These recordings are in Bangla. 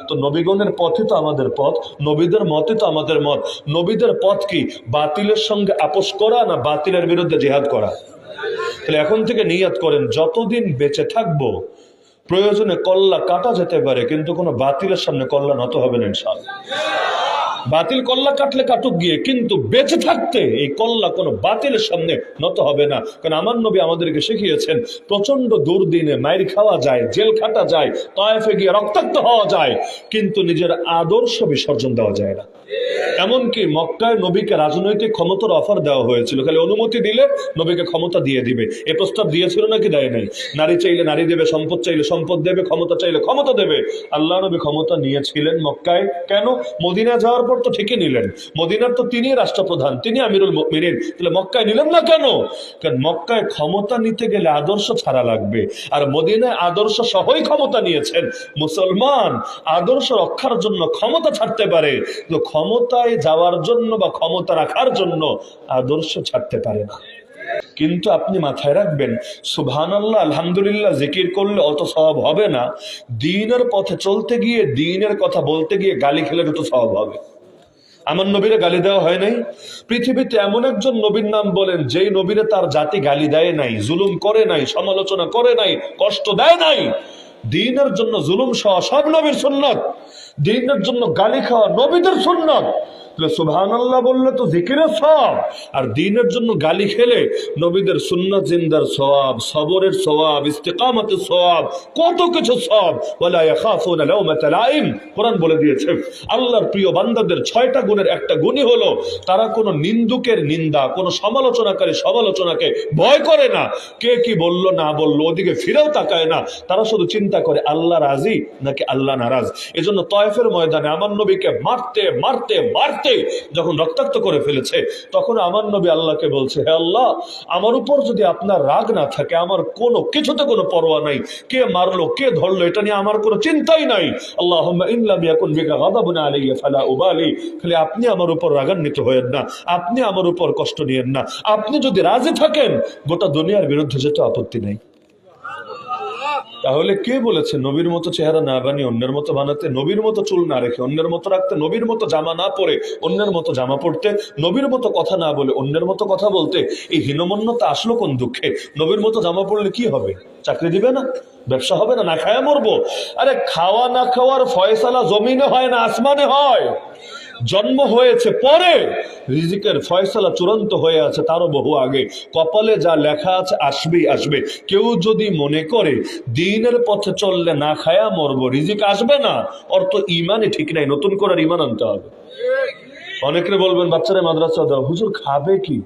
তো নবীগণের পথই তো আমাদের পথ, নবীদের মতই তো আমাদের মত। নবীদের পথ কি? বাতিলের সঙ্গে আপোষ করা না বাতিলের বিরুদ্ধে জিহাদ করা? তাহলে এখন থেকে নিয়ত করেন, যতদিন বেঁচে থাকবো প্রয়োজনে কল্লা কাটা যেতে পারে, কিন্তু কোনো বাতিলের সামনে কল্লা নত হবে না ইনশাআল্লাহ। বাতিল কল্লা কাটলে কাটুক গিয়ে, কিন্তু বেঁচে থাকতে এই কল্লা কোনো বাতিলের সামনে নত হবে না। কারণ আমার নবী আমাদেরকে শিখিয়েছেন, প্রচন্ড দুর্দিনে মাইর খাওয়া যায়, জেল খাটা যায়, তায়েফে গিয়ে রক্তাক্ত হওয়া যায়, কিন্তু নিজের আদর্শ বিসর্জন দেওয়া যায় না। এমনকি মক্কায় নবীকে রাজনৈতিক ক্ষমতার অফার দেওয়া হয়েছিল, খালি অনুমতি দিলে নবীকে ক্ষমতা দিয়ে দিবে। এ প্রস্তাব দিয়েছিল নাকি দেয় নাই? নারী চাইলে নারী দেবে, সম্পদ চাইলে সম্পদ দেবে, ক্ষমতা চাইলে ক্ষমতা দেবে। আল্লাহ নবী ক্ষমতা নিয়েছিলেন মক্কায়, কেন? মদিনা যাওয়ার পর তো ঠিকই নিলেন, মদিনার তো তিনি রাষ্ট্রপ্রধান, তিনি আমিরুল মুমিনিন, তাহলে মক্কায় নিলেন না কেন? কারণ মক্কায় ক্ষমতা নিতে গেলে আদর্শ ছাড়া লাগবে, আর মদিনায় আদর্শ সহই ক্ষমতা নিয়েছেন। মুসলমান আদর্শ রক্ষার জন্য ক্ষমতা ছাড়তে পারে, তো ক্ষমতায় যাওয়ার জন্য বা ক্ষমতা রাখার জন্য আদর্শ ছাড়তে পারে না। কিন্তু আপনি মাথায় রাখবেন, সুবহানাল্লাহ আলহামদুলিল্লাহ জিকির করলে অত সওয়াব হবে না, দ্বীনের পথে চলতে গিয়ে, দ্বীনের কথা বলতে গিয়ে গালি খেলে তো সওয়াব হবে। আমার নবীরে গালি দেওয়া হয় নাই? পৃথিবীতে এমন একজন নবীর নাম বলেন যেই নবীরে তার জাতি গালি দেয় নাই, জুলুম করে নাই, সমালোচনা করে নাই, কষ্ট দেয় নাই। দ্বীনের জন্য জুলুম সহ সব নবীর সুন্নাত, দ্বীনের জন্য গালি খাওয়া নবীদের সুন্নাত। সুবহানাল্লাহ বললে তো জিকিরের সওয়াব, আর দ্বীনের জন্য গালি খেলে নবীদের সুন্নাত জিন্দার সওয়াব, সবরের সওয়াব, ইস্তিকামতের সওয়াব, কত কিছু সওয়াব। ওয়ালা ইয়াখাফুনা লাওমাতা লাইম, কোরআন বলে দিয়েছে আল্লাহর প্রিয় বান্দাদের 6টা গুণের একটা গুণই হলো তারা কোনো নিন্দুকের নিন্দা, কোনো সমালোচনাকারী সমালোচনাকে ভয় করে না। কে কি বলল না বলল ওদিকে ফিরেও তাকায় না, তারা শুধু চিন্তা করে আল্লাহ রাজি নাকি আল্লাহ নারাজ। এজন্য তয়েফের ময়দানে আমার নবীকে মারতে মারতে মারতে যখন রক্তাক্ত করে ফেলেছে, তখন আমার নবী আল্লাহকে বলছে, হে আল্লাহ, আমার উপর যদি আপনার রাগ না থাকে, আমার কোনো কিছুতে কোনো পরোয়া নাই, কে মারলো কে ধরলো এটা নিয়ে আমার কোনো চিন্তাই নাই। আল্লাহুম্মা ইন লাম ইয়াকুন বিকা গাদাবুন আলাইয়া ফালা উবালি, খালি আপনি আমার উপর রাগান্বিত হয়েন না, আপনি আমার উপর কষ্ট নিয়েন না, আপনি যদি রাজি থাকেন গোটা দুনিয়ার বিরুদ্ধে যেতে আপত্তি নেই। তাহলে কে বলেছে নবীর মতো চেহারা না বানিয়ে অন্যের মতো বানাতে, নবীর মতো চুল না রেখে অন্যের মতো রাখতে, নবীর মতো জামা না পরে অন্যের মতো জামা পড়তে, নবীর মতো কথা না বলে অন্যের মতো কথা বলতে? এই হীনমন্যতা আসলো কোন দুঃখে? নবীর মতো জামা পড়লে কি হবে? চাকরি দিবে না? ব্যবসা হবে না? না খায়া মরবো? আরে খাওয়া না খাওয়ার ফয়সালা জমিনে হয় না আসমানে হয়। জন্ম হয়েছে পরে, রিজিকের ফয়সালা চূড়ান্ত হয়ে আছে তারও বহু আগে। কপালে যা লেখা আছে আসবেই আসবে। কেউ যদি মনে করে দ্বীনের পথে চললে না খায়া মরবো, রিজিক আসবে না, ওর তো ইমানই ঠিক নাই, নতুন করে ইমান আনতে হবে। অনেকে বলবেন বাচ্চারা মাদ্রাসা দাও, হুজুর খাবে কি?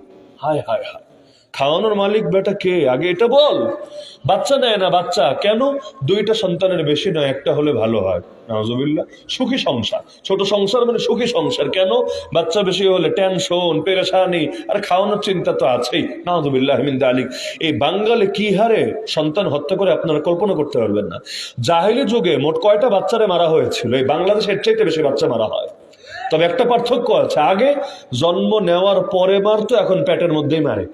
হায় হায় হায়, খাওয়ানোর মালিক বেটা কে আগে এটা বল। বাচ্চা নেয় না, বাচ্চা কেন? 2টা সন্তানের বেশি নয়, একটা হলে ভালো হয়। নাউজুবিল্লাহ। সুখী সংসার, ছোট সংসার মানে সুখী সংসার। কেন? বাচ্চা বেশি হলে টেনশন, পেরেশানি, আর খাওয়ানোর চিন্তা তো আছেই। নাউজুবিল্লাহ মিন যালিক। এই বাঙালি কি হারে সন্তান হত্যা করে আপনারা কল্পনা করতে পারবেন না। জাহেলি যুগে মোট কয়টা বাচ্চারে মারা হয়েছিল? এই বাংলাদেশের চাইতে বেশি বাচ্চা মারা হয়। তবে একটা পার্থক্য আছে, আগে জন্ম নেওয়ার পরে মারতো, এখন পেটের মধ্যেই মারে,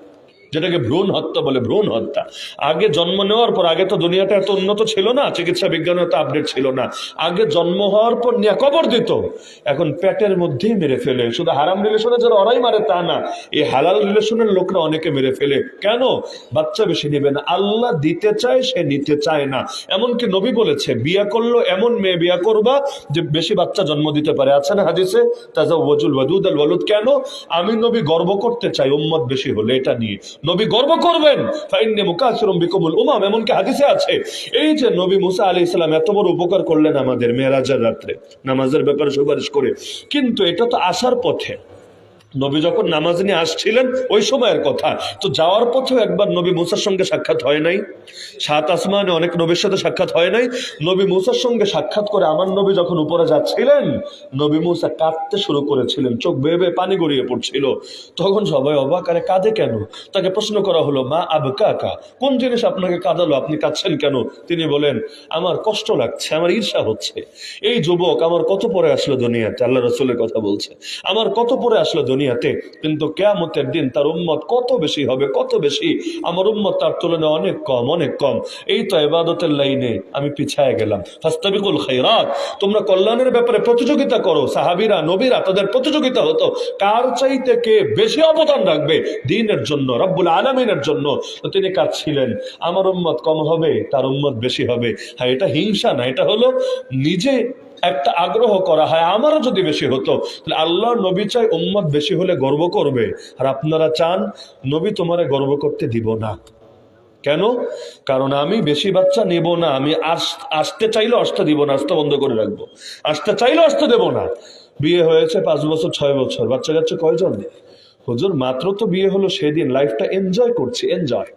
যেটাকে ভ্রূণ হত্যা বলে। ভ্রূণ হত্যা আগে জন্ম নেওয়ার পর, আগে তো দুনিয়াটা এত উন্নত ছিল না, চিকিৎসা বিজ্ঞান এত আপডেট ছিল না। আগে জন্ম হওয়ার পর নিয়ে কবর দিত, এখন পেটের মধ্যেই মেরে ফেলে। শুধু হারাম রিলেশনে যারা ওরাই মারে তা না, এই হালাল রিলেশনের লোকরা অনেকে মেরে ফেলে। কেন? বাচ্চা বেশি নেবে না। আল্লাহ দিতে চায়, সে নিতে চায় না। এমনকি নবী বলেছে বিয়া করলো এমন মেয়ে বিয়া করবা যে বেশি বাচ্চা জন্ম দিতে পারে। আছে না হাদিসে, তাজাওয়াজুল ওয়াদুদ আল ওয়ালুদ। কেন? আমি নবী গর্ব করতে চাই উম্মত বেশি হলে, এটা নিয়ে নবী গর্ব করবেন। ফাইন্নী মুকাসিরুম বিকুমুল উমাম, এমনকি হাদিসে আছে এই যে নবী মুসা আলাইহিস সালাম এত বড় উপকার করলেন আমাদের মেরাজের রাত্রে নামাজের ব্যাপারে সুপারিশ করে, কিন্তু এটা তো আসার পথে। নবী যখন নামাজ নিয়ে আসছিলেন ওই সময়ের কথা, তো যাওয়ার পথেও একবার নবী মুসার সঙ্গে সাক্ষাৎ হয় নাই? 7 আসমানে অনেক নবীর সাথে সাক্ষাৎ হয় নাই? নবী মুসার সঙ্গে সাক্ষাৎ করে আমার নবী যখন উপরে যাচ্ছিলেন, নবী মুসা কাঁদতে শুরু করেছিলেন, চোখ বেয়ে বেয়ে পানি গড়িয়ে পড়ছিল। তখন সবাই অবাক, আরে কাঁদে কেন? তাকে প্রশ্ন করা হলো, মা আবকাকা, কোন জিনিস আপনাকে কাঁদালো, আপনি কাঁদছেন কেন? তিনি বলেন, আমার কষ্ট লাগছে, আমার ঈর্ষা হচ্ছে। এই যুবক আমার কত পরে আসলো দুনিয়াতে, আল্লাহ রাসূলের কথা বলছে, আমার কত পরে আসলো দুনিয়াতে, দুনিয়াতে, কিন্তু কিয়ামতের দিন তার উম্মত কত বেশি হবে, কত বেশি। আমার উম্মত তার তুলনায় অনেক কম, অনেক কম। এই তো ইবাদতের লাইনে আমি পিছায় গেলাম। ফাস্তাবিকুল খায়রাত, তোমরা কল্যাণের ব্যাপারে প্রতিযোগিতা করো। সাহাবীরা, নবীরা, তাদের প্রতিযোগিতা হতো কার চাইতে কে বেশি অবদান রাখবে দ্বীনের জন্য, রব্বুল আলামিনের জন্য। তো তিনি কাজ ছিলেন, আমার উম্মত কম হবে, তার উম্মত বেশি হবে। হ্যাঁ, এটা হিংসা না, এটা হলো নিজে একটা আগ্রহ করা। হয় আমারও যদি বেশি হতো। তাহলে আল্লাহ নবী চাই উম্মত বেশি হলে গর্ব করবে, আর আপনারা চান নবী তোমারে গর্ব করতে দিব না। কেন? কারণ আমি বেশি বাচ্চা নেব না, আমি আসতে চাইলে আসতে দিব না, আসতে বন্ধ করে রাখবো। আসতে চাইলে আসতে দেব না। বিয়ে হয়েছে 5 বছর 6 বছর, বাচ্চা কাচ্চা কয়জন? হুজুর মাত্র তো বিয়ে হলো সেদিন, লাইফটা এনজয় করছি, এনজয়।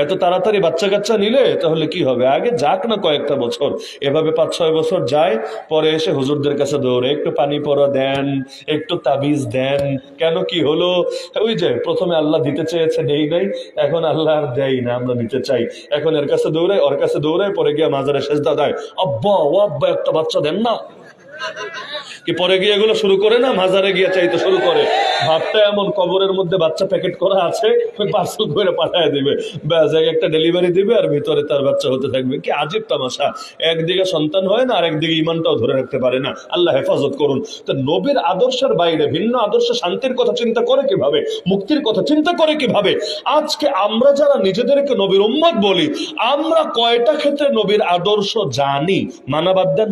এত তাড়াতাড়ি বাচ্চা কাচ্চা নিলে তাহলে কি হবে? আগে যাক না কয়েকটা বছর, এভাবে 5-6 বছর যায়, পরে এসে হুজুরদের কাছে দৌড়ে একটু পানি পড়া দেন, একটু তাবিজ দেন। কেন, কি হলো? ওই যে প্রথমে আল্লাহ দিতে চেয়েছে, নেই নাই, এখন আল্লাহ আর দেয় না, আমরা নিতে চাই। এখন এর কাছে দৌড়ায়, ওর কাছে দৌড়ায়, পরে গিয়ে মাজারে সেজদা দেয়, আব্বা ও আব্বা একটা বাচ্চা দেন না। কি পরে গিয়ে এগুলো শুরু করে না, মাজারে গিয়ে চাইতে শুরু করে। ভাবটা এমন, কবরের মধ্যে বাচ্চা প্যাকেট করা আছে, ওই পার্সেল করে পাঠায় দিবে, ব্যাস একটা ডেলিভারি দিবে, আর ভিতরে তার বাচ্চা হতে থাকবে। কি আজীব তামাশা! একদিকে সন্তান হয় না, আর একদিকে ইমানটাও ধরে রাখতে পারে না। আল্লাহ হেফাজত করুন। তো নবীর আদর্শের বাইরে ভিন্ন আদর্শ শান্তির কথা চিন্তা করে কিভাবে, মুক্তির কথা চিন্তা করে কিভাবে? আজকে আমরা যারা নিজেদেরকে নবীর উম্মত বলি, আমরা কয়টা ক্ষেত্রে নবীর আদর্শ জানি? মানা বাদ দেন,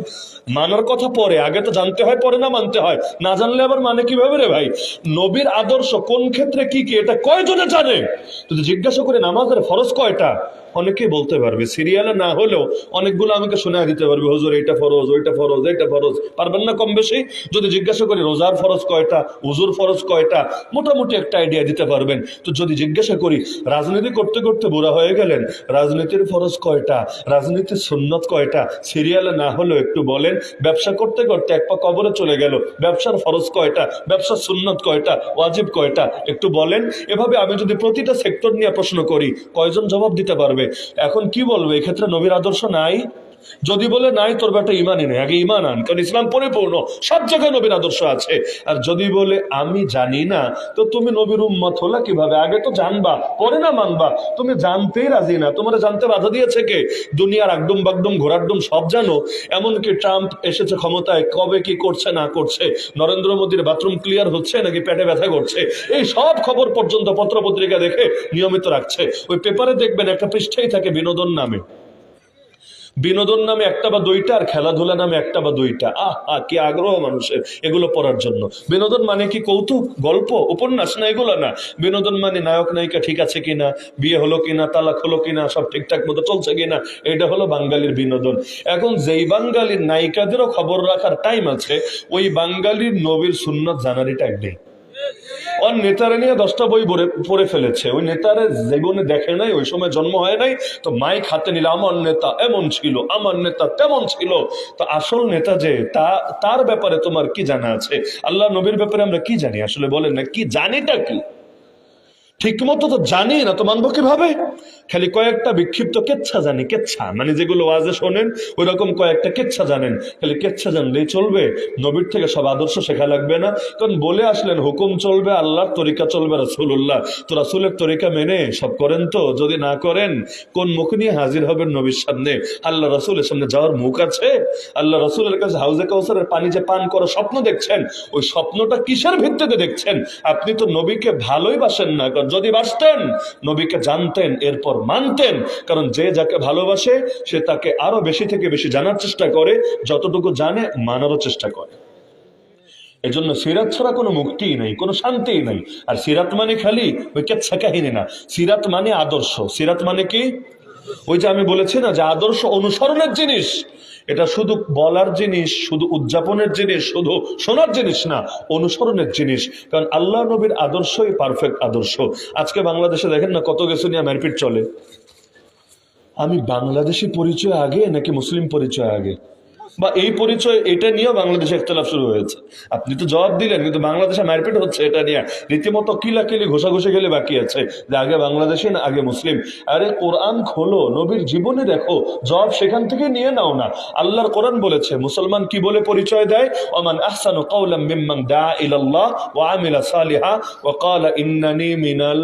মানার কথা পরে, আগে তো জানতে হয়, পরে না মানতে হয়। না জানলে আবার মানে কিভাবে রে ভাই? নবীর আদর্শ কোন ক্ষেত্রে কি কি, এটা কয়জনে জানে? যদি জিজ্ঞাসা করে নামাজের ফরজ কয়টা, অনেকেই বলতে পারবে। সিরিয়ালে না হলেও অনেকগুলো আমাকে শোনায় দিতে পারবে, হুজুর এইটা ফরজ, ওইটা ফরজ, এইটা ফরজ। পারবেন না কম বেশি? যদি জিজ্ঞাসা করি রোজার ফরজ কয়টা, উজুর ফরজ কয়টা, মোটামুটি একটা আইডিয়া দিতে পারবেন। তো যদি জিজ্ঞাসা করি রাজনীতি করতে করতে বুড়া হয়ে গেলেন, রাজনীতির ফরজ কয়টা, রাজনীতির সুন্নত কয়টা, সিরিয়ালে না হলেও একটু বলেন। ব্যবসা করতে করতে এক পা কবরে চলে গেল, ব্যবসার ফরজ কয়টা, ব্যবসার সুন্নত কয়টা, ওয়াজিব কয়টা, একটু বলেন। এভাবে আমি যদি প্রতিটা সেক্টর নিয়ে প্রশ্ন করি, কয়জন জবাব দিতে পারবে? এখন কি বলবে, এক্ষেত্রে নবীর আদর্শ নাই? যদি বলে নাই, তোর বেটা ইমানই নেই, আগে ইমান আন, কারণ ইসলাম পরিপূর্ণ, সব জায়গায় নবীর আদর্শ আছে। আর যদি বলে আমি জানি না, তো তুমি নবীর উম্মত হলা কিভাবে? আগে তো জানবা, পরে না মানবা। তুমি জানতেই রাজি না, তোমার জানতে বাধা দিয়েছে কে? দুনিয়ার আগডুম বাগডুম ঘোরাডুম সব জানো। এমনকি ট্রাম্প এসেছে ক্ষমতায়, কবে কি করছে না করছে, নরেন্দ্র মোদীর বাথরুম ক্লিয়ার হচ্ছে নাকি পেটে ব্যথা করছে, এই সব খবর পর্যন্ত পত্রপত্রিকা দেখে নিয়মিত রাখছে। ওই পেপারে দেখবেন একটা পৃষ্ঠাই থাকে বিনোদন নামে, বিনোদন নামে একটা বা দুইটা, আর খেলাধুলা নামে একটা বা দুইটা। কি আগ্রহ মানুষের এগুলো পড়ার জন্য। বিনোদন মানে কি কৌতুক, গল্প, উপন্যাস? না, এগুলো না। বিনোদন মানে নায়ক নায়িকা ঠিক আছে কিনা, বিয়ে হলো কিনা, তালাক হলো কিনা, সব ঠিকঠাক মতো চলছে কিনা, এটা হলো বাঙালির বিনোদন। এখন যেই বাঙালির নায়িকাদেরও খবর রাখার টাইম আছে, ওই বাঙালির নবীর সুন্নত জানারই টাইম নেই। ওর নেতারে নিয়ে 10টা বই পড়ে ফেলেছে, ওই নেতারে জীবনে দেখে নাই, ওই সময় জন্ম হয় নাই, তো মাইক হাতে নিলে আমার নেতা এমন ছিল, আমার নেতা তেমন ছিল। তো আসল নেতা যে, তার ব্যাপারে তোমার কি জানা আছে? আল্লাহ নবীর ব্যাপারে আমরা কি জানি আসলে? বলেন না, কি জানিটা কি? ঠিক মতো তো জানি না, তো মানবো কিভাবে? খালি কয়েকটা বিক্ষিপ্ত কেচ্ছা জানি। কেচ্ছা মানে যেগুলো ওয়াজে শোনেন, ওই রকম কয়েকটা কেচ্ছা জানেন। খালি কেচ্ছা জানলেই চলবে? নবীর থেকে সব আদর্শ শেখা লাগবে না? কারণ বলে আসলেন হুকুম চলবে, আল্লাহর তরিকা চলবে, রাসূলুল্লাহ। তো রাসূলের তরিকা মেনে সব করেন তো? যদি না করেন, কোন মুখ নিয়ে হাজির হবেন নবীর সামনে? আল্লাহ রাসূলের সামনে যাওয়ার মুখ আছে? আল্লাহ রাসূলের কাছে হাউজে কাউসারের পানি যে পান করার স্বপ্ন দেখছেন, ওই স্বপ্নটা কিসের ভিত্তিতে দেখছেন? আপনি তো নবীকে ভালোই বাসেন না। যদি বাসতেন, নবীকে জানতেন, এরপর মানতেন। কারণ যে যাকে ভালোবাসে, সে তাকে আরো বেশি থেকে বেশি জানার চেষ্টা করে, যতটুকু জানে মানারও চেষ্টা করে। এজন্য সিরাত ছাড়া কোনো মুক্তিই নাই, কোনো শান্তিই নাই। আর সিরাত মানে খালি ওই কেচ্ছা কাহিনী না, সিরাত মানে আদর্শ। সিরাত মানে কি? ওই যে আমি বলেছি না, যে আদর্শ অনুসরণের জিনিস। এটা শুধু বলার জিনিস, শুধু উদযাপনের জিনিস, শুধু শোনার জিনিস না, অনুসরণের জিনিস। কারণ আল্লাহ নবীর আদর্শই পারফেক্ট আদর্শ। আজকে বাংলাদেশে দেখেন না, কত কিছু নিয়ে মারপিট চলে। আমি বাংলাদেশি পরিচয় আগে নাকি মুসলিম পরিচয় আগে? বা এই পরিচয়, এটা নিয়েও বাংলাদেশে ইখতিলাফ শুরু হয়েছে। আপনি তো জবাব দিলেন, কিন্তু বাংলাদেশে মারপিট হচ্ছে এটা নিয়ে, রীতিমতো কিলাকিলি ঘষাঘষি খেলে বাকি আছে যে আগে বাংলাদেশি না আগে মুসলিম। আরে কোরআন খোলো, নবীর জীবনে দেখো, জবাব সেখান থেকে নিয়ে নাও না। আল্লাহর কোরআন বলেছে মুসলমান কি বলে পরিচয় দেয়, ওমান আহসানু কাওলাম মিম্মান দা ইলাল্লাহ ওয়া আমিলা সালিহা ওয়া ক্বালা ইন্নানি মিনাল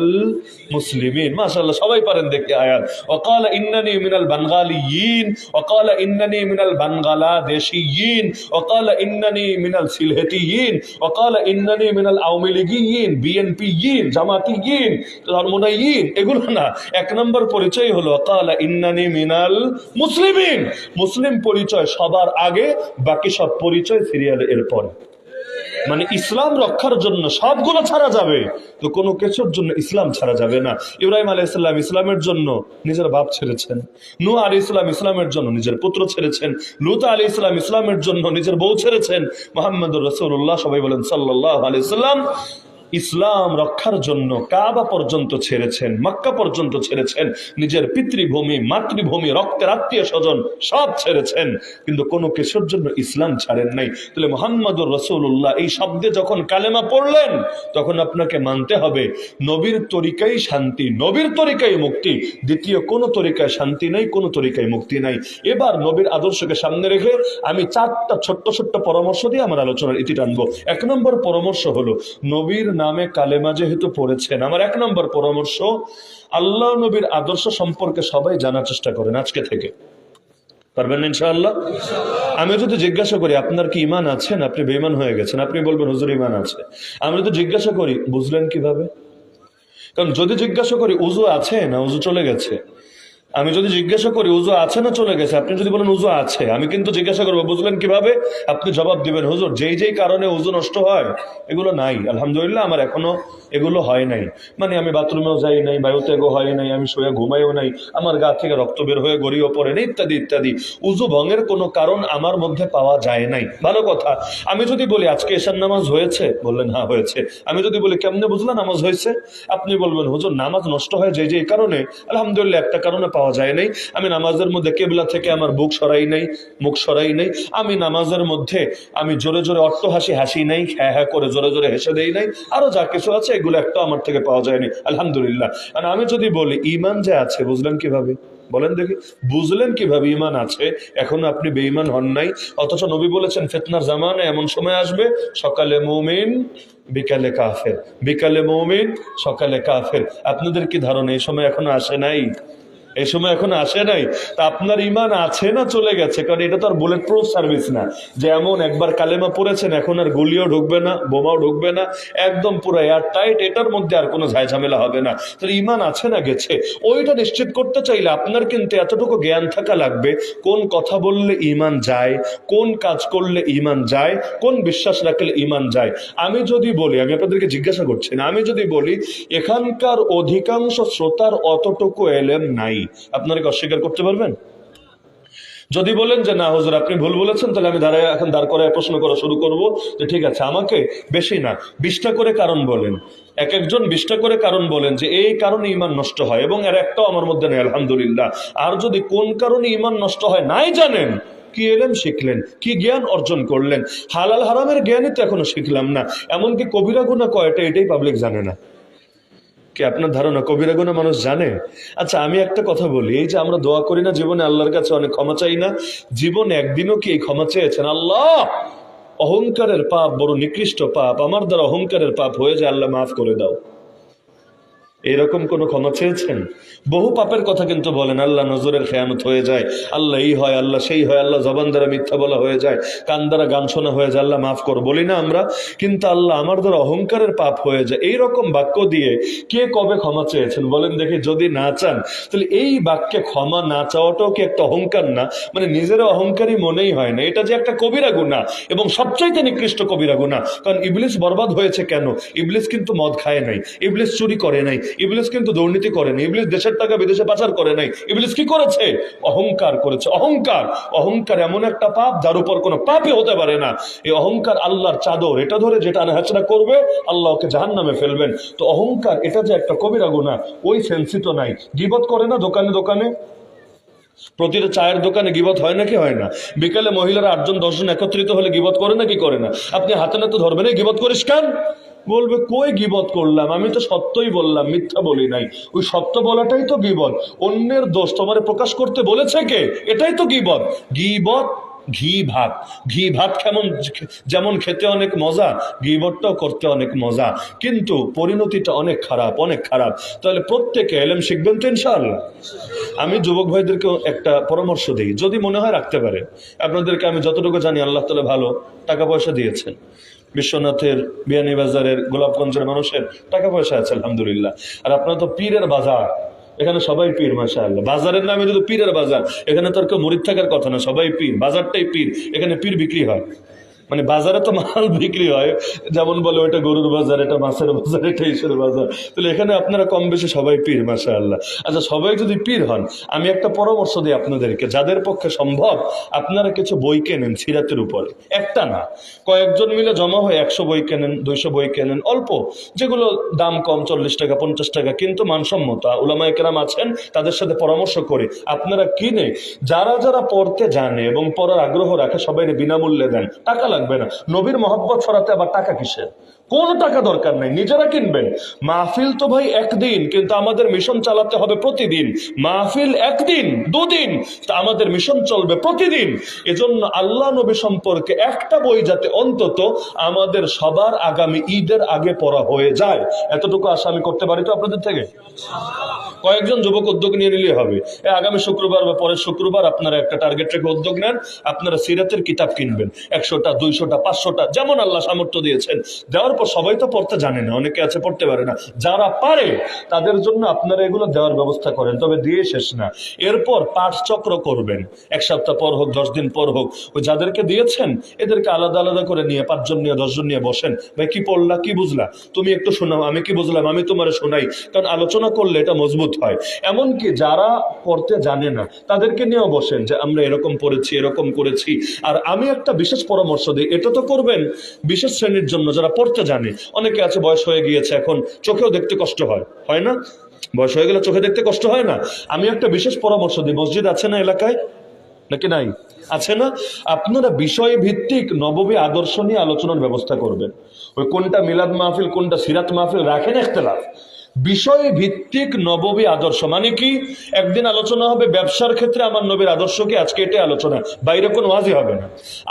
মুসলিমিন। মাশাআল্লাহ, সবাই পারেন দেখি আয়াত। ওয়া ক্বালা ইন্নানি মিনাল বানগালিয়িন ওয়া ক্বালা ইন্নানি মিনাল বানগালাদেশিয়িন ওয়া ক্বালা ইন্নানি মিনাল সিলহেতিয়িন ওয়া ক্বালা ইন্নানি মিনাল আওয়ামী লীগিয়িন, বিএনপিয়িন, জামাতিয়িন, ধর্মনাইয়িন, এগুলো না। এক নম্বর পরিচয় হলো ওয়া ক্বালা ইন্নানি মিনাল মুসলিমিন। মুসলিম পরিচয় সবার আগে, বাকি সব পরিচয় সিরিয়ালে এরপরে। মানে ইসলাম রক্ষার জন্য সবগুলো ছাড়া যাবে, তো কোনো কিছুর জন্য ইসলাম ছাড়া যাবে না। ইব্রাহিম আলাইহিস সালাম ইসলামের জন্য নিজের বাপ ছেড়েছেন, নূহ আলাইহিস সালাম ইসলামের জন্য নিজের পুত্র ছেড়েছেন, লূত আলাইহিস সালাম ইসলামের জন্য নিজের বউ ছেড়েছেন, মুহাম্মদুর রাসূলুল্লাহ, সবাই বলেন সাল্লাল্লাহু আলাইহি ওয়াসাল্লাম, ইসলাম রক্ষার জন্য কাবা পর্যন্ত ছেড়েছেন, মক্কা পর্যন্ত ছেড়েছেন, নিজের পিতৃভূমি, মাতৃভূমি, রক্তের আত্মীয় স্বজন সব ছেড়েছেন, কিন্তু কোনো কিছুর জন্য ইসলাম ছাড়েন নাই। তাহলে মুহাম্মদুর রাসূলুল্লাহ এই শব্দে যখন কালেমা পড়লেন, তখন আপনাকে মানতে হবে নবীর তরিকাই শান্তি, নবীর তরিকাই মুক্তি, দ্বিতীয় কোনো তরিকায় শান্তি নাই, কোনো তরিকায় মুক্তি নাই। এবার নবীর আদর্শকে সামনে রেখে আমি চারটা ছোট্ট ছোট্ট পরামর্শ দিয়ে আমার আলোচনার ইতি টানবো। এক নম্বর পরামর্শ হলো, নবীর নামে কালেমা যেহেতু পড়েছেন, আমার এক নম্বর পরামর্শ, আল্লাহ নবীর আদর্শ সম্পর্কে সবাই জানার চেষ্টা করেন আজকে থেকে। পারবেন ইনশাআল্লাহ? আমি যদি জিজ্ঞাসা করি আপনার কি ঈমান আছেন, আপনি বেঈমান হয়ে গেছেন, আপনি বলবেন হুজুর ঈমান আছে। আমি যদি জিজ্ঞাসা করি বুঝলেন কিভাবে, কারণ যদি জিজ্ঞাসা করি উযু আছে না উযু চলে গেছে, আমি যদি জিজ্ঞাসা করি উযু আছে না চলে গেছে, আপনি যদি বলেন উযু আছে, আমি কিন্তু জিজ্ঞাসা করবো বুঝলেন কিভাবে, আপনি জবাব দিবেন হুজুর যেই যেই কারণে উযু নষ্ট হয় এগুলো নাই, আলহামদুলিল্লাহ আমার এখনো এগুলো হয় নাই। মানে আমি বাথরুমেও যাই নাই, বায়ুত্যাগও হয় নাই, আমি শুয়ে ঘুমাইও নাই, আমার গা থেকে রক্ত বের হয়ে গড়িয়েও পড়ে নাই, ইত্যাদি ইত্যাদি। উযু ভঙ্গের কোনো কারণ আমার মধ্যে পাওয়া যায় নাই, ভালো কথা। আমি যদি বলি আজকে এশার নামাজ হয়েছে, বললেন হ্যাঁ হয়েছে। আমি যদি বলি কেমনে বুঝলেন নামাজ হয়েছে, আপনি বলবেন হুজুর নামাজ নষ্ট হয় যে যে কারণে, আলহামদুলিল্লাহ একটা কারণে পাওয়া যায় নাই। আমি নামাজের মধ্যে কেবলা থেকে আমার বুক সরাই নাই, মুখ সরাই নাই, আমি নামাজের মধ্যে আমি জোরে জোরে অট্টহাসি হাসি নাই, হ্যাঁ হ্যাঁ করে জোরে জোরে হেসে দেই নাই, আরো যা কিছু আছে এগুলো একটা আমার থেকে পাওয়া যায়নি, আলহামদুলিল্লাহ। আর আমি যদি বলি ঈমান যে আছে, বুঝলেন কিভাবে, বলেন দেখি বুঝলেন কিভাবে ঈমান আছে, এখন আপনি বেঈমান হন নাই। অথচ নবী বলেছেন ফিতনার জামানায় এমন সময় আসবে, সকালে মুমিন বিকালে কাফের, বিকালে মুমিন সকালে কাফের। আপনাদের কি ধারণা এই সময় এখনো আসে নাই? এই সময় এখন আসে নাই। তা আপনার ঈমান আছে না চলে গেছে? কারণ এটা তো আর বুলেট প্রুফ সার্ভিস না যে এমন একবার কালেমা পড়েছেন এখন আর গুলিও ঢুকবে না, বোমাও ঢুকবে না, একদম পুরো এয়ার টাইট, এটার মধ্যে আর কোনো ঝামেলা হবে না। তাহলে ঈমান আছে না গেছে, ওইটা নিশ্চিত করতে চাইলে আপনার কিন্তু এতটুকু জ্ঞান থাকা লাগবে, কোন কথা বললে ঈমান যায়, কোন কাজ করলে ঈমান যায়, কোন বিশ্বাস রাখলে ঈমান যায়। আমি যদি বলি, আমি আপনাদেরকে জিজ্ঞাসা করছি না, আমি যদি বলি এখানকার অধিকাংশ শ্রোতার অতটুকু এলেম নাই, আপনারা কি অস্বীকার করতে পারবেন? যদি বলেন যে না হুজুর আপনি ভুল বলেছেন, তাহলে আমি এখন দাঁড় করায় প্রশ্ন করা শুরু করব যে ঠিক আছে আমাকে বেশি না 20টা করে কারণ বলেন, এক একজন 20টা করে কারণ বলেন যে এই কারণে ঈমান নষ্ট হয়, এবং এর একটাও আমার মধ্যে নেই আলহামদুলিল্লাহ। আর যদি কোন কারণে ঈমান নষ্ট হয় নাই জানেন, কি এলেম শিখলেন, কি জ্ঞান অর্জন করলেন, হালাল হারামের জ্ঞানই তো এখনো শিখলাম না, এমনকি কবিরা গুনাহ কয়টা এটাই পাবলিক জানে না। কি আপনার ধারণা কবিরা গুনাহ মানুষ জানে? আচ্ছা আমি একটা কথা বলি, এই যে আমরা দোয়া করি না জীবনে আল্লাহর কাছে অনেক ক্ষমা চাই না, জীবনে একদিনও কি এই ক্ষমা চেয়েছেন আল্লাহ অহংকারের পাপ বড় নিকৃষ্ট পাপ, আমার দ্বারা অহংকারের পাপ হয়ে যায়, আল্লাহ মাফ করে দাও, এরকম কোন ক্ষমা চেয়েছেন? বহু পাপের কথা কিন্তু বলেন, আল্লাহ নজরের খেয়ানত হয়ে যায়, আল্লাহ এই হয়, আল্লাহ সেই হয়, আল্লাহ জবান দ্বারা মিথ্যা বলা হয়ে যায়, কান দ্বারা গান শোনা হয়ে যায়, আল্লাহ মাফ করো বলি না আমরা, কিন্তু আল্লাহ আমার দ্বারা অহংকারের পাপ হয়ে যায়, এইরকম বাক্য দিয়ে কে কবে ক্ষমা চেয়েছেন বলেন দেখি? যদি না চান তাহলে এই বাক্যে ক্ষমা না চাওয়াটাও কি একটা অহংকার না? মানে নিজের অহংকারী মনেই হয় না, এটা যে একটা কবিরা গুনাহ, এবং সবচাইতে নিকৃষ্ট কবিরা গুনাহ। কারণ ইবলিস বরবাদ হয়েছে কেন? ইবলিস কিন্তু মদ খায় নাই, ইবলিস চুরি করে নাই, ইবলিস কিন্তু দুর্নীতি করে নাই, ইবলিস দেশের টাকা বিদেশে পাচার করে নাই, ইবলিস কি করেছে? অহংকার করেছে। অহংকার, অহংকার এমন একটা পাপ যার উপর কোনো পাপই হতে পারে না। এই অহংকার আল্লাহর চাদর, এটা ধরে যেটা আনাহাচনা করবে আল্লাহ ওকে জাহান্নামে ফেলবেন। তো অহংকার এটা যে একটা কবিরা গুনাহ ওই সেন্সই তো নাই। গীবত করে না দোকানে দোকানে, প্রতিটা চায়ের দোকানে গীবত হয় নাকি হয় না? বিকালে মহিলারা 8 জন 10 জন একত্রিত হলে গীবত করে নাকি করে না? আপনি হাতে নাতে ধরবেন, এই গীবত করিস কেন? বলবে কই গীবত করলাম, আমি তো সত্যই বললাম, মিথ্যা বলি নাই। ওই সত্য বলাটাই তো গীবত। অন্যের দোষ তোমারে প্রকাশ করতে বলেছে কে? এটাই তো গীবত। গীবত ঘি ভাত যেমন খেতে অনেক মজা, গীবতটাও করতে অনেক মজা, কিন্তু পরিণতিটা অনেক খারাপ, অনেক খারাপ। তাহলে প্রত্যেকে ইলম শিখবেন তো ইনশাআল্লাহ। আমি যুবক ভাইদেরকেও একটা পরামর্শ দিই, যদি মনে হয় রাখতে পারে। আপনাদেরকে আমি যতটুকু জানি আল্লাহ তাআলা ভালো টাকা পয়সা দিয়েছেন। বিশ্বনাথের, বিয়ানীবাজারের, গোলাপগঞ্জের মানুষের টাকা পয়সা আছে আলহামদুলিল্লাহ। আর আপনারা তো পীরের বাজার, এখানে সবাই পীর মাশাআল্লাহ। বাজারের নামে যদি পীরের বাজার, এখানে তো আর কেউ মুরিদ থাকার কথা না, সবাই পীর, বাজারটাই পীর, এখানে পীর বিক্রি হয়। মানে বাজারে তো মাল বিক্রি হয়, যেমন বলে ওইটা গরুর বাজার, এটা মাছের বাজার, এটা ইসের বাজার। তাহলে এখানে আপনারা কম বেশি সবাই পীর মাশাআল্লাহ। আচ্ছা, সবাই যদি পীর হন, আমি একটা পরামর্শ দিই আপনাদেরকে, যাদের পক্ষে সম্ভব আপনারা কিছু বই কেনেন সিরাতের উপরে। একটা না, কয়েকজন মিলে জমা হয়ে 100 বই কেনেন, 200 বই কেনেন, অল্প, যেগুলো দাম কম, 40 টাকা 50 টাকা, কিন্তু মানসম্মত। উলামায়ে কেরাম আছেন, তাদের সাথে পরামর্শ করে আপনারা কিনে যারা যারা পড়তে জানে এবং পড়ার আগ্রহ রাখে সবাই বিনামূল্যে দেন। টাকা লাগবে না। নবীর মহব্বত ছড়াতে আবার টাকা কিসের? কোনো টাকা দরকার নাই, নিজেরা কিনবেন। মাহফিল তো ভাই একদিন, কিন্তু আমাদের মিশন চালাতে হবে প্রতিদিন। মাহফিল একদিন 2 দিন, তা আমাদের মিশন চলবে প্রতিদিন। এজন্য আল্লাহ নবী সম্পর্কে একটা বই যাতে অন্তত আমাদের সবার আগামী ঈদের আগে পড়া হয়ে যায়, এতটুকু আশা আমি করতে পারি তো আপনাদের থেকে? কয়েকজন যুবক উদ্যোগ নিয়ে নিলে হবে। আগামী শুক্রবার বা পরের শুক্রবার আপনারা একটা টার্গেট রেখে উদ্যোগ নেন, আপনারা সিরাতের কিতাব কিনবেন, 100টা 200টা 500টা, যেমন আল্লাহ সামর্থ্য দিয়েছেন। দেওয়ার পর সবাই তো পড়তে জানে না, অনেকে আছে পড়তে পারে না, যারা পারে তাদের জন্য আপনারা এগুলো দেওয়ার ব্যবস্থা করেন। তবে দিয়ে শেষ না, এরপর পাঠ চক্র করবেন। 1 সপ্তাহ পর হোক, 10 দিন পর হোক, ওই যাদেরকে দিয়েছেন এদেরকে আলাদা আলাদা করে নিয়ে 5 জন নিয়ে 10 জন নিয়ে বসেন। ভাই কি পড়লা, কি বুঝলা, তুমি একটু শোনাও, আমি কি বুঝলাম আমি তোমার শোনাই। কারণ আলোচনা করলে এটা মজবুত হয়। এমনকি যারা পড়তে জানে না তাদেরকে নিয়েও বসেন, যে আমরা এরকম পড়েছি, এরকম করেছি। আর আমি একটা বিশেষ পরামর্শ দিই, এটা তো করবেন বিশেষ শ্রেণীর জন্য যারা পড়তে জানে। অনেকে আছে বয়স হয়ে গিয়েছে, এখন চোখেও দেখতে কষ্ট হয়, হয় না? বয়স হয়ে গেলে চোখে দেখতে কষ্ট হয় না? আমি একটা বিশেষ পরামর্শ দিই, মসজিদ আছে না এলাকায়, নাকি নাই? আছে না? আপনারা বিষয় ভিত্তিক নববী আদর্শ নিয়ে আলোচনার ব্যবস্থা করবেন। ওই কোনটা মিলাদ মাহফিল, কোনটা সিরাত মাহফিল রাখেন ইখতিলাফ। বিষয় ভিত্তিক নববী আদর্শ মানে কি? একদিন আলোচনা হবে ব্যবসার ক্ষেত্রে আমার নবীর আদর্শ কি, আজকে এটাই আলোচনা, বাইরে কোনো ওয়াজি হবে না।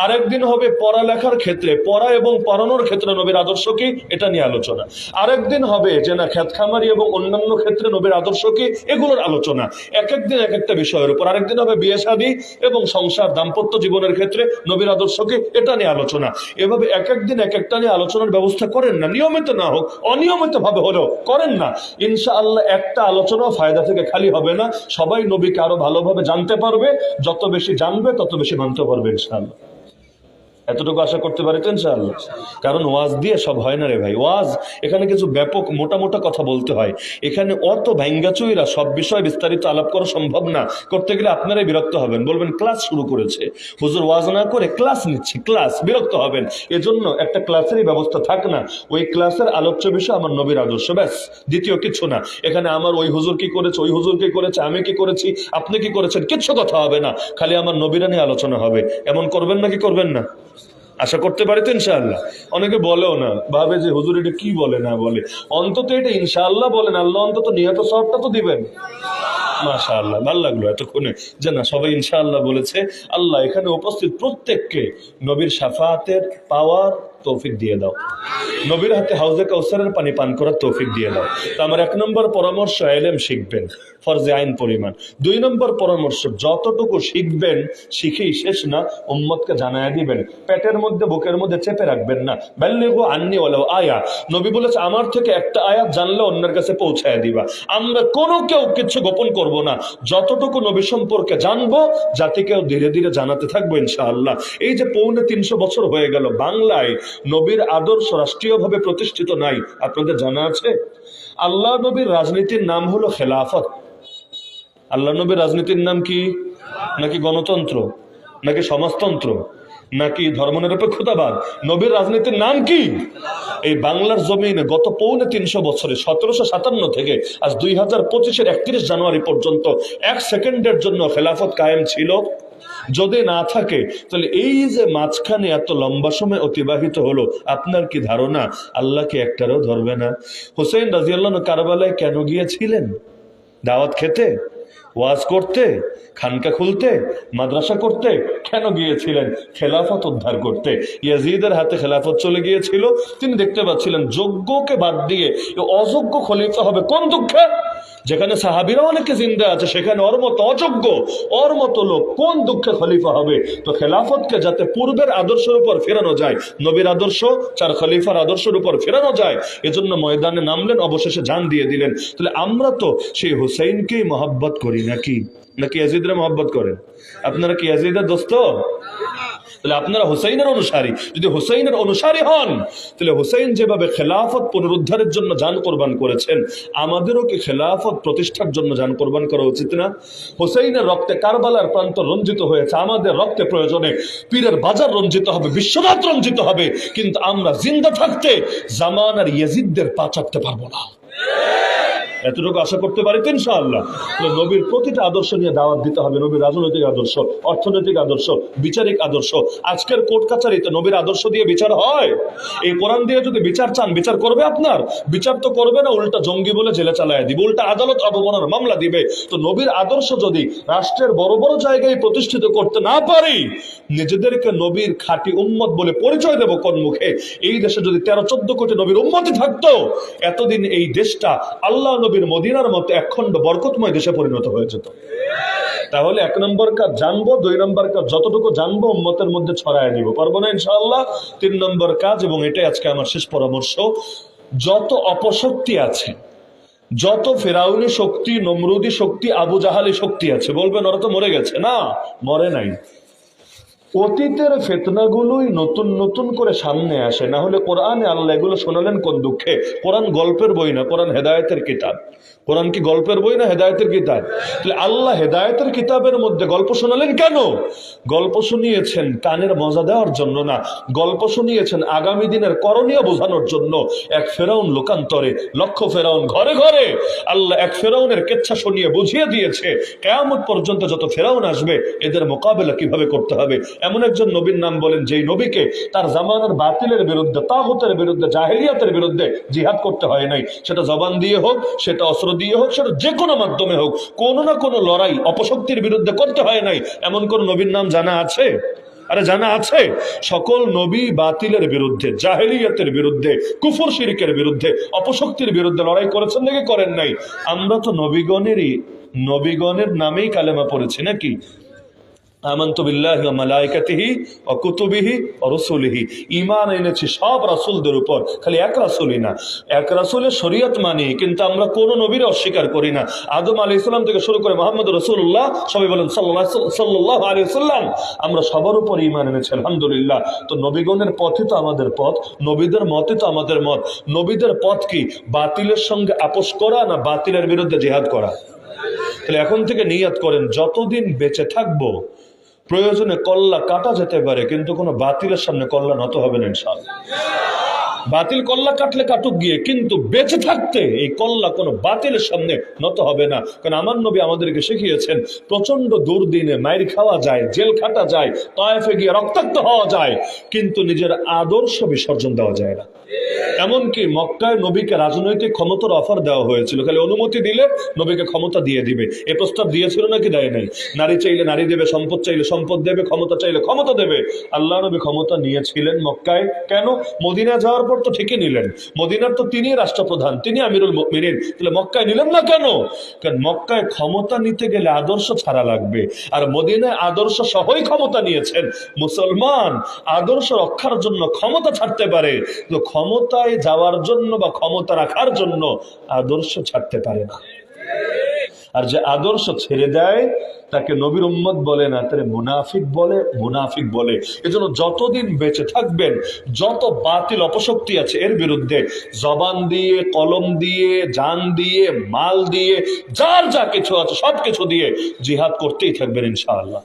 আরেকদিন হবে পড়ালেখার ক্ষেত্রে, পড়া এবং পড়ানোর ক্ষেত্রে নবীর আদর্শ কি, এটা নিয়ে আলোচনা। আরেকদিন হবে যে না খেত খামারি এবং অন্যান্য ক্ষেত্রে নবীর আদর্শ কি, এগুলোর আলোচনা। এক একদিন এক একটা বিষয়ের উপর। আরেকদিন হবে বিয়ে শাদী এবং সংসার দাম্পত্য জীবনের ক্ষেত্রে নবীর আদর্শ কি, এটা নিয়ে আলোচনা। এভাবে এক একদিন এক একটা নিয়ে আলোচনার ব্যবস্থা করেন না, নিয়মিত না হোক, অনিয়মিত ভাবে হলেও করেন না। ইনশাআল্লাহ একটা আলোচনা ফায়দা থেকে খালি হবে না, সবাই নবীকে আরো ভালোভাবে জানতে পারবে। যত বেশি জানবে তত বেশি মানতে পারবে ইনশাআল্লাহ। এতটুকু আশা করতে পারি তো ইনশাআল্লাহ। কারণ ওয়াজ দিয়ে সব হয় না রে ভাই। ওয়াজ এখানে কিছু ব্যাপক মোটা মোটা কথা বলতে হয়। এখানে অত ভাঙ্গাচুইরা সব বিষয় বিস্তারিত আলাপ করা সম্ভব না। করতে গেলে আপনারাই বিরক্ত হবেন, বলবেন ক্লাস শুরু করেছে হুজুর, ওয়াজ না করে ক্লাস নিচ্ছি, ক্লাস, বিরক্ত হবেন। এজন্য একটা ক্লাসেরই ব্যবস্থা থাক না। ওই ক্লাসের আলোচ্য বিষয় আমার নবীর আদর্শ, ব্যাস, দ্বিতীয় কিছু না। এখানে আমার ওই হুজুর কি করেছে, ওই হুজুর কি করেছে, আমি কি করেছি, আপনি কি করেছেন, কিচ্ছু কথা হবে না। খালি আমার নবীরা নিয়ে আলোচনা হবে। এমন করবেন নাকি করবেন না? আশা করতে পারি তো ইনশাআল্লাহ। অনেকে বলেও না, ভাবে যে হুজুর এটা কি বলে না বলে। অন্তত এটা ইনশাআল্লাহ বলেন, আল্লাহ অন্তত নিহত সবটা তো দিবেন। মাশাআল্লাহ, ভালো লাগলো এতক্ষণে যে না সবাই ইনশাআল্লাহ বলেছে। আল্লাহ এখানে উপস্থিত প্রত্যেককে নবীর শাফাআতের পাওয়ার তৌফিক দিয়ে দাও, নবীর হাতে হাউজে কাউসারের পানি পান করার তৌফিক দিয়ে দাও। তো আমার 1 নম্বর পরামর্শ, ইলম শিখবেন ফরজে আইন পরিমাণ। 2 নম্বর পরামর্শ, যতটুকু শিখবেন শিখেই শেষ না, উম্মতকে জানায়া দিবেন। পেটের মধ্যে বুকের মধ্যে চেপে রাখবেন না। বাল্লিগু আন্নি ওয়ালাউ আয়া, নবী বলেছে আমার থেকে একটা আয়াত জানলে অন্যের কাছে পৌঁছায় দিবা। আমরা কোনো কেউ কিছু গোপন করব না, যতটুকু নবী সম্পর্কে জানবো জাতিকেও ধীরে ধীরে জানাতে থাকবো ইনশাআল্লাহ। এই যে 3.25 বছর হয়ে গেল বাংলায় নবীর আদর্শ রাষ্ট্রীয়ভাবে প্রতিষ্ঠিত নাই, আপনাদের জানা আছে? আল্লাহ নবীর রাজনীতির নাম হলো খেলাফত। আল্লাহ নবীর রাজনীতির নাম কি? নাকি গণতন্ত্র, নাকি সমাজতন্ত্র? নাকি ধর্মনিরপেক্ষতাবাদ? নবীর রাজনীতির নাম কি? এই বাংলার জমিনে গত 350 বছরে 1757 থেকে আজ 2025-এর 31 জানুয়ারি পর্যন্ত 1 সেকেন্ডের জন্য খেলাফত কায়েম ছিল? যদি না থাকে তাহলে এই যে মাঝখানে এত লম্বা সময় অতিবাহিত হলো, আপনার কি ধারণা আল্লাহকে একটারও ধরবে না? হুসেইন রাদিয়াল্লাহু আনহু কারবালায় কেন গিয়েছিলেন? দাওয়াত খেতে, ওয়াজ করতে, খানকা খুলতে, মাদ্রাসা করতে? কেন গিয়েছিলেন? খেলাফত উদ্ধার করতে। ইয়াজিদের হাতে খেলাফত চলে গিয়েছিল, তিনি দেখতে পাচ্ছিলেন যোগ্যকে বাদ দিয়ে অযোগ্য খলিফা হবে। কোন দুঃখে? যেখানে সাহাবীরা অনেকে জিন্দা আছে সেখানে ওর মতো অযোগ্য, ওর মতো লোক কোন দুঃখে খলিফা হবে? তো খেলাফতকে যাতে পূর্বের আদর্শের উপর ফেরানো যায়, নবীর আদর্শ, 4 খলিফার আদর্শের উপর ফেরানো যায়, এজন্য ময়দানে নামলেন, অবশেষে জান দিয়ে দিলেন। তাহলে আমরা তো সেই হুসাইনকেই মহব্বত করি নাকি ইয়াজিদরে মহব্বত করেন? আপনারা কি ইয়াজিদের দোস্ত? তাহলে আপনারা হুসাইনের অনুসারী। যদি হুসাইনের অনুসারী হন তাহলে হুসাইন যেভাবে খেলাফত পুনরুদ্ধারের জন্য জান কোরবান করেছেন, আমাদেরও কি খেলাফত প্রতিষ্ঠার জন্য জান কোরবান করা উচিত না? হুসাইনের রক্তে কারবালার প্রান্ত রঞ্জিত হয়েছে, আমাদের রক্তে প্রয়োজনে পীরের বাজার রঞ্জিত হবে, বিশ্বনাথ রঞ্জিত হবে, কিন্তু আমরা জিন্দা থাকতে জামানার ইয়াজিদদের পা চাটতে পারবো না। এতটুকু আশা করতে পারি তো ইনশাআল্লাহ। নবীর প্রতিটা আদর্শ নিয়ে দাওয়াত দিতে হবে। নবীর রাজনৈতিক আদর্শ, অর্থনৈতিক আদর্শ, বিচারিক আদর্শ। আজকের কোর্ট কাছারিতে নবীর আদর্শ দিয়ে বিচার হয়? এই কোরআন দিয়ে যদি বিচার চান, বিচার করবে আপনার? বিচার তো করবে না, উল্টা জঙ্গি বলে জেলে চালায় দিবে, উল্টা আদালত অবমাননার মামলা দিবে। তো নবীর আদর্শ যদি রাষ্ট্রের বড় বড় জায়গায় প্রতিষ্ঠিত করতে না পারি, নিজেদেরকে নবীর খাঁটি উম্মত বলে পরিচয় দেব কোন মুখে? এই দেশে যদি 13-14 কোটি নবীর উম্মতই থাকতো, এতদিন এই দেশটা আল্লাহ নবীর মদিনার মতো একখণ্ড বরকতময় দেশে পরিণত হয়ে যেত। তাহলে 1 নম্বর কাজ জানবো, 2 নম্বর কাজ যতটুকু জানবো উম্মতের মধ্যে ছড়ায় দিব, পারবো না ইনশাআল্লাহ? 3 নম্বর কাজ, এবং এটাই আজকে আমার শেষ পরামর্শ, যত অপশক্তি আছে, যত ফেরাউনি শক্তি, নমরুদি শক্তি, আবু জাহালি শক্তি আছে, বলবেন ওরা তো মরে গেছে। না, মরে নাই। অতীতের ফিতনাগুলোই নতুন নতুন করে সামনে আসে। না হলে কোরআনে আল্লাহ এগুলো শোনালেন কোন দুঃখে? কোরআন গল্পের বই না, কোরআন হেদায়েতের কিতাব। কোরআন কি গল্পের বই না হেদায়েতের কিতাব? তাহলে আল্লাহ হেদায়েতের কিতাবের মধ্যে গল্প শোনালেন কেন? গল্প শুনিয়েছেন কানের মজা দেওয়ার জন্য না, গল্প শুনিয়েছেন আগামী দিনের করণীয় বোঝানোর জন্য। এক ফেরাউন লোকান্তরে, লক্ষ ফেরাউন ঘরে ঘরে, আল্লাহ এক ফেরাউনের কেচ্ছা শুনিয়ে বুঝিয়ে দিয়েছে কিয়ামত পর্যন্ত যত ফেরাউন আসবে এদের মোকাবেলা কিভাবে করতে হবে। এমন একজন নবীর নাম বলেন যেই নবীকে তার জামানার বাতিলের বিরুদ্ধে, তাগুতের বিরুদ্ধে, জাহেলিয়াতের বিরুদ্ধে জিহাদ করতে হয় নাই। সেটা জবান দিয়ে হোক, সেটা অস্ত্র দিয়ে হোক, সেটা যে কোনো মাধ্যমে হোক, কোনো না কোনো লড়াই অপশক্তির বিরুদ্ধে করতে হয় নাই। এমন কোন নবীর নাম জানা আছে? আরে জানা আছে? সকল নবী বাতিলের বিরুদ্ধে, জাহেলিয়াতের বিরুদ্ধে, কুফর শিরকের বিরুদ্ধে, অপশক্তির বিরুদ্ধে লড়াই করেছেন নাকি করেন নাই? আমরা তো নবীগণের নামেই কালেমা পড়েছি নাকি? আমানতু বিল্লাহি ওয়া মালাইকাতিহি ওয়া কুতুবিহি ওয়া রাসূলিহি, ঈমান এনেছি সব রাসূলদের উপর, খালি এক রাসূলই না। এক রাসূলের শরীয়ত মানি, কিন্তু আমরা কোন নবীর অস্বীকার করি না। আদম আলাইহিস সালাম থেকে শুরু করে মুহাম্মদ রাসূলুল্লাহ, সবাই বলেন সাল্লাল্লাহু আলাইহি ওয়াসাল্লাম, আমরা সবার উপর ঈমান এনেছি আলহামদুলিল্লাহ। তো নবীগণের পথই তো আমাদের পথ, নবীদের মতই তো আমাদের মত। নবীদের পথ কি? বাতিলের সঙ্গে আপোষ করা না বাতিলের বিরুদ্ধে জিহাদ করা? তাহলে এখন থেকে নিয়ত করেন, যতদিন বেঁচে থাকবো প্রয়োজনে কল্লা কাটা যেতে পারে, কিন্তু কোনো বাতিলের সামনে কল্লা নত হবে না ইনশাআল্লাহ। বাতিল কল্লা কাটলে কাটুক গিয়ে, কিন্তু বেঁচে থাকতে এই কল্লা কোনো বাতিলের সামনে নত হবে না। কারণ আমার নবী আমাদেরকে শিখিয়েছেন প্রচন্ড দুর্দিনে মাইর খাওয়া যায়, জেল খাটা যায়, তায়েফে গিয়ে রক্তাক্ত হওয়া যায়, কিন্তু নিজের আদর্শ বিসর্জন দেওয়া যায় না। এমনকি মক্কায় নবীকে রাজনৈতিক ক্ষমতার অফার দেওয়া হয়েছিল, খালি অনুমতি দিলে নবীকে ক্ষমতা দিয়ে দিবে। এ প্রস্তাব দিয়েছিল নাকি দেয় নাই? নারী চাইলে নারী দেবে, সম্পদ চাইলে সম্পদ দেবে, ক্ষমতা চাইলে ক্ষমতা দেবে। আল্লাহ নবী ক্ষমতা নিয়েছিলেন মক্কায়, কেন? মদিনা যাওয়ার পর তো ঠিকই নিলেন, মদিনার তো তিনি রাষ্ট্রপ্রধান, তিনি আমিরুল মুমিনিন, তাহলে মক্কায় নিলেন না কেন? কারণ মক্কায় ক্ষমতা নিতে গেলে আদর্শ ছাড়া লাগবে, আর মদিনায় আদর্শ সহই ক্ষমতা নিয়েছেন। মুসলমান আদর্শ রক্ষার জন্য ক্ষমতা ছাড়তে পারে, তো ক্ষমতায় যাওয়ার জন্য বা ক্ষমতা রাখার জন্য আদর্শ ছাড়তে পারে না। আর যে আদর্শ ছেড়ে দেয় তাকে নবীর উম্মত বলে না, তারে মুনাফিক বলে। এজন্য যতদিন বেঁচে থাকবেন যত বাতিল অপশক্তি আছে এর বিরুদ্ধে জবান দিয়ে, কলম দিয়ে, জান দিয়ে, মাল দিয়ে, যার যা কিছু আছে সবকিছু দিয়ে জিহাদ করতেই থাকবেন ইনশাআল্লাহ।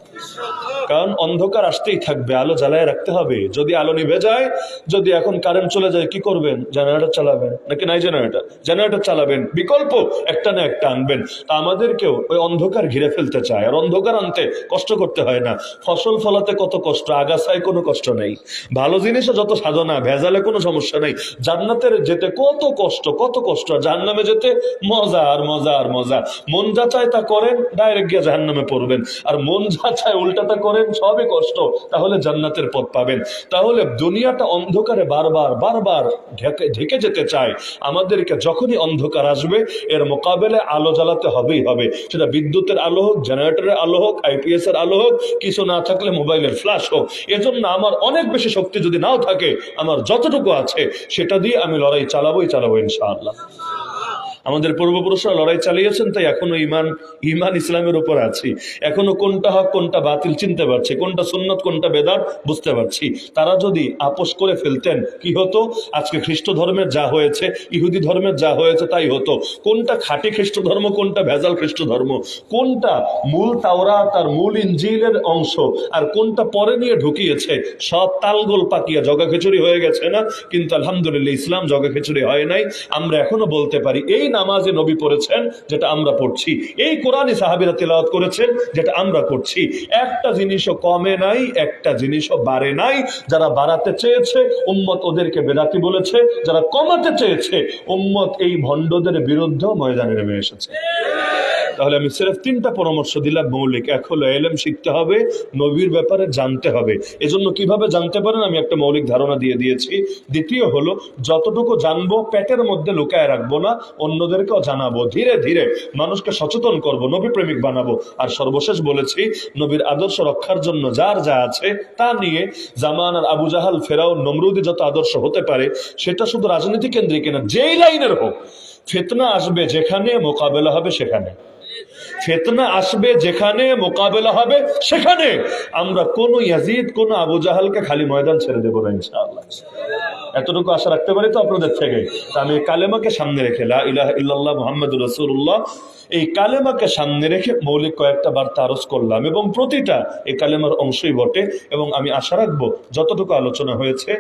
কারণ অন্ধকার আসতেই থাকবে, আলো জ্বালায় রাখতে হবে। যদি আলো নিভে যায়, যদি এখন কারেন্ট চলে যায়, কি করবেন? জেনারেটর চালাবেন, নাকি নাই জেনারেটর? জেনারেটর চালাবেন, বিকল্প একটা না একটা আনবেন। তা আমাদেরকেও ওই অন্ধকার ঘিরে ফেলতে চায়, আর অন্ধকার আনতে কষ্ট করতে হয় না। ফসল ফলাতে কত কষ্ট, আগাছায় কোনো কষ্ট নেই। ভালো জিনিসও যত সাধনা, ভেজালে কোনো সমস্যা নেই। জান্নাতের যেতে কত কষ্ট, কত কষ্ট। আর জাহান্নামে যেতে মজা আর মজা আর মজা। মন যা চায় তা করেন, ডাইরেক্ট গিয়ে জাহান্নামে পড়বেন। আর মন যা চায় উল্টাটা করেন, সবই কষ্ট। তাহলে জান্নাতের পথ পাবেন। তাহলে দুনিয়াটা অন্ধকারে বারবার বারবার ঢেকে যেতে চায়। আমাদেরকে যখনই অন্ধকার আসবে, এর মোকাবেলায় আলো জ্বালাতে হবেই হবে। সেটা বিদ্যুতের আলো হোক, জেনারেটরের আলো হোক, আইপিএস এর আলো হোক, কিছু না থাকলে মোবাইলের ফ্ল্যাশ হোক। এজন্য আমার অনেক বেশি শক্তি যদি নাও থাকে, আমার যতটুকু আছে সেটা দিয়ে আমি লড়াই চালাবোই চালাবো ইনশাআল্লাহ। আমাদের পূর্বপুরুষরা লড়াই চালিয়েছেন, তাই এখনো ইমান ইসলামের উপর আছি। এখনো কোনটা হক কোনটা বাতিল চিনতে পারছি, কোনটা সুন্নত কোনটা বেদাত বুঝতে পারছি। তারা যদি আপোষ করে ফেলতেন, কি হতো? আজকে খ্রিস্ট ধর্মের যা হয়েছে, ইহুদি ধর্মের যা হয়েছে তাই হতো। কোনটা খাঁটি খ্রিস্ট ধর্ম, কোনটা ভেজাল খ্রিস্ট ধর্ম, কোনটা মূল তাওরাত আর মূল ইনজিলের অংশ, আর কোনটা পরে নিয়ে ঢুকিয়েছে, সব তালগোল পাকিয়া জগা খিচুড়ি হয়ে গেছে না? কিন্তু আলহামদুলিল্লাহ ইসলাম জগা খিচুড়ি হয় নাই। আমরা এখনো বলতে পারি, এই নামাজে নবী পড়েছেন যেটা আমরা পড়ছি, এই কোরআনে সাহাবীরা তেলাওয়াত করেছেন যেটা আমরা করছি। একটা জিনিসও কমে নাই, একটা জিনিসও বাড়ে নাই। যারা বাড়াতে চেয়েছে উম্মত ওদেরকে বেদাতি বলেছে, যারা কমাতে চেয়েছে উম্মত এই ভণ্ডদের বিরুদ্ধে ময়দানে নেমে এসেছে। তাহলে আমি সির্ফ তিনটা পরামর্শ দিলাম মৌলিক। এক হলো ইলম শিখতে হবে, নবীর ব্যাপারে জানতে হবে। এজন্য কিভাবে জানতে পারেন আমি একটা মৌলিক ধারণা দিয়ে দিয়েছি। দ্বিতীয় হলো, যতটুকু জানবো পেটের মধ্যে লুকায় রাখবো না, অন্যদেরকেও জানাবো। ধীরে ধীরে মানুষকে সচেতন করব, নবী প্রেমিক বানাবো। আর সর্বশেষ বলেছি, নবীর আদর্শ রক্ষার জন্য যার যা আছে তা নিয়ে জামানার আবু জাহাল, ফেরাউন, নমরুদি যত আদর্শ হতে পারে, সেটা শুধু রাজনীতি কেন্দ্রিক না, যেই লাইনের হোক, ফিতনা আসবে যেখানে, মোকাবেলা হবে সেখানে। ফিতনা আসবে যেখানে, মোকাবেলা হবে সেখানে। আমরা কোন ইয়াজিদ, কোন আবু জাহালকে খালি ময়দান ছেড়ে দেবো না ইনশাআল্লাহ। এতটুকু আশা রাখতে পারি তো আপনাদের থেকে। আমি কালেমাকে সামনে রেখে, লা ইলাহা ইল্লাল্লাহ মুহাম্মাদুর রাসূলুল্লাহ, এই কালেমাকে সামনে রেখে মৌলিক কয়েকটা বার্তা আরজ করলাম, এবং প্রতিটা এই কালেমার অংশই বটে। এবং আমি আশা রাখবো যতটুকু আলোচনা হয়েছে,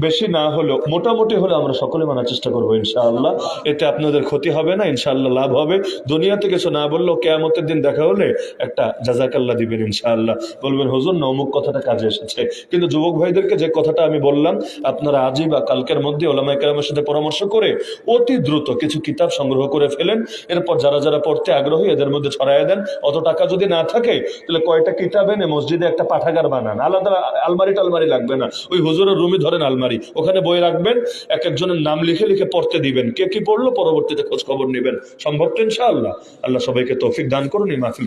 বেশি না হলেও মোটামুটি হলে আমরা সকলে মানার চেষ্টা করবো ইনশাআল্লাহ। এতে আপনাদের ক্ষতি হবে না, ইনশাআল্লাহ লাভ হবে। দুনিয়াতে কিছু না বললেও কিয়ামতের দিন দেখা হলে একটা জাযাকাল্লাহ দিবেন ইনশাআল্লাহ। বলবেন হুজুর না অমুক কথাটা কাজে এসেছে। কিন্তু যুবক ভাইদেরকে যে কথাটা আমি বললাম, আপনারা আজই বা কালকের মধ্যে উলামায়ে কেরামের সাথে পরামর্শ করে অতি দ্রুত কিছু কিতাব সংগ্রহ করে ফেলেন। এরপর যারা যারা পড়তে আগ্রহী এদের মধ্যে ছড়াইয়া দেন। অত টাকা যদি না থাকে তাহলে কয়টা কিতাব এনে মসজিদে একটা পাঠাগার বানান, আলাদা আলমারি টালমারি লাগবে না, ওই হুজুরের রুমে ধরেন আলমারি, ওখানে বই রাখবেন, এক একজনের নাম লিখে লিখে পড়তে দিবেন, কে কি পড়লো পরবর্তীতে খোঁজ খবর নেবেন। সম্ভব তো ইনশাআল্লাহ। আল্লাহ সবাইকে তৌফিক দান করুন। এই মাহফিল